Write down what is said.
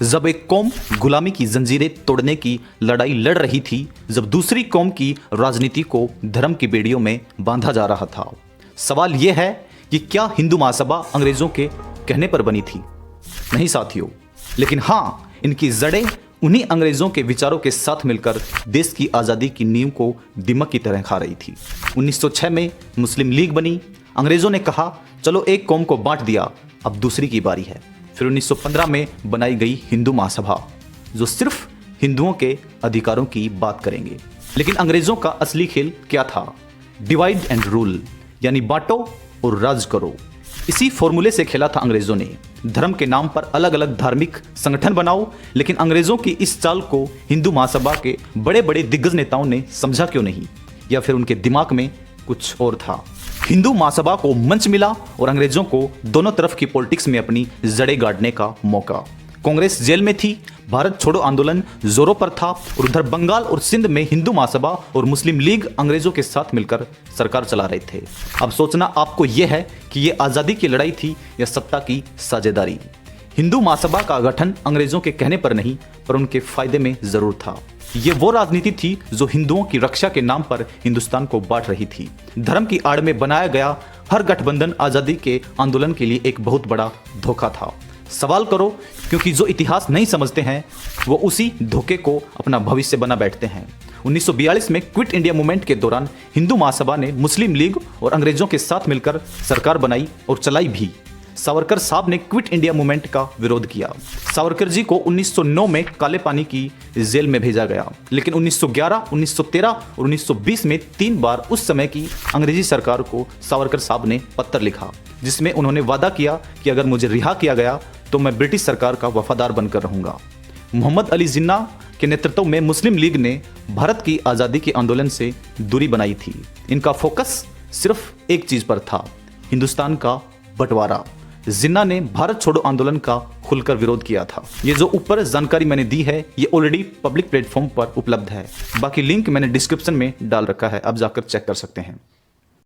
जब एक कौम गुलामी की जंजीरें तोड़ने की लड़ाई लड़ रही थी, जब दूसरी कौम की राजनीति को धर्म की बेड़ियों में बांधा जा रहा था। सवाल यह है कि क्या हिंदू महासभा अंग्रेजों के कहने पर बनी थी? नहीं साथियों, लेकिन हाँ, इनकी जड़ें उन्हीं अंग्रेजों के विचारों के साथ मिलकर देश की आज़ादी की नींव को दीमक की तरह खा रही थी। 1906 में मुस्लिम लीग बनी। अंग्रेजों ने कहा चलो एक कौम को बांट दिया, अब दूसरी की बारी है। फिर 1915 में बनाई गई हिंदू महासभा, जो सिर्फ हिंदुओं के अधिकारों की बात करेंगे। लेकिन अंग्रेजों का असली खेल क्या था? डिवाइड एंड रूल, यानी बांटो और राज करो। इसी फॉर्मूले से खेला था अंग्रेजों ने। धर्म के नाम पर अलग अलग धार्मिक संगठन बनाओ, लेकिन अंग्रेजों की इस चाल को हिंदू महासभा के बड़े बड़े दिग्गज नेताओं ने समझा क्यों नहीं? या फिर उनके दिमाग में कुछ और था? हिंदू महासभा को मंच मिला और अंग्रेजों को दोनों तरफ की पॉलिटिक्स में अपनी जड़ें गाड़ने का मौका। कांग्रेस जेल में थी, भारत छोड़ो आंदोलन जोरों पर था और उधर बंगाल और सिंध में हिंदू महासभा और मुस्लिम लीग अंग्रेजों के साथ मिलकर सरकार चला रहे थे। अब सोचना आपको यह है कि यह आज़ादी की लड़ाई थी या सत्ता की साझेदारी। हिंदू महासभा का गठन अंग्रेजों के कहने पर नहीं, पर उनके फायदे में जरूर था। ये वो राजनीति थी जो हिंदुओं की रक्षा के नाम पर हिंदुस्तान को बांट रही थी। धर्म की आड़ में बनाया गया हर गठबंधन आज़ादी के आंदोलन के लिए एक बहुत बड़ा धोखा था। सवाल करो, क्योंकि जो इतिहास नहीं समझते हैं वो उसी धोखे को अपना भविष्य बना बैठते हैं। 1942 में क्विट इंडिया मूवमेंट के दौरान हिंदू महासभा ने मुस्लिम लीग और अंग्रेजों के साथ मिलकर सरकार बनाई और चलाई भी। सावरकर साहब ने क्विट इंडिया मूवमेंट का विरोध किया। सावरकर जी को 1909 में काले पानी की जेल में भेजा गया, लेकिन 1911, 1913 और 1920 में 3 बार उस समय की अंग्रेजी सरकार को सावरकर साहब ने पत्र लिखा, जिसमें उन्होंने वादा किया कि अगर मुझे रिहा किया गया तो मैं ब्रिटिश सरकार का वफादार बनकर रहूंगा। मोहम्मद अली जिन्ना के नेतृत्व में मुस्लिम लीग ने भारत की आज़ादी के आंदोलन से दूरी बनाई थी। इनका फोकस सिर्फ एक चीज पर था, हिंदुस्तान का बंटवारा। जिन्ना ने भारत छोड़ो आंदोलन का खुलकर विरोध किया था। ये जो ऊपर जानकारी मैंने दी है ये ऑलरेडी पब्लिक प्लेटफॉर्म पर उपलब्ध है। बाकी लिंक मैंने डिस्क्रिप्शन में डाल रखा है, आप जाकर चेक कर सकते हैं।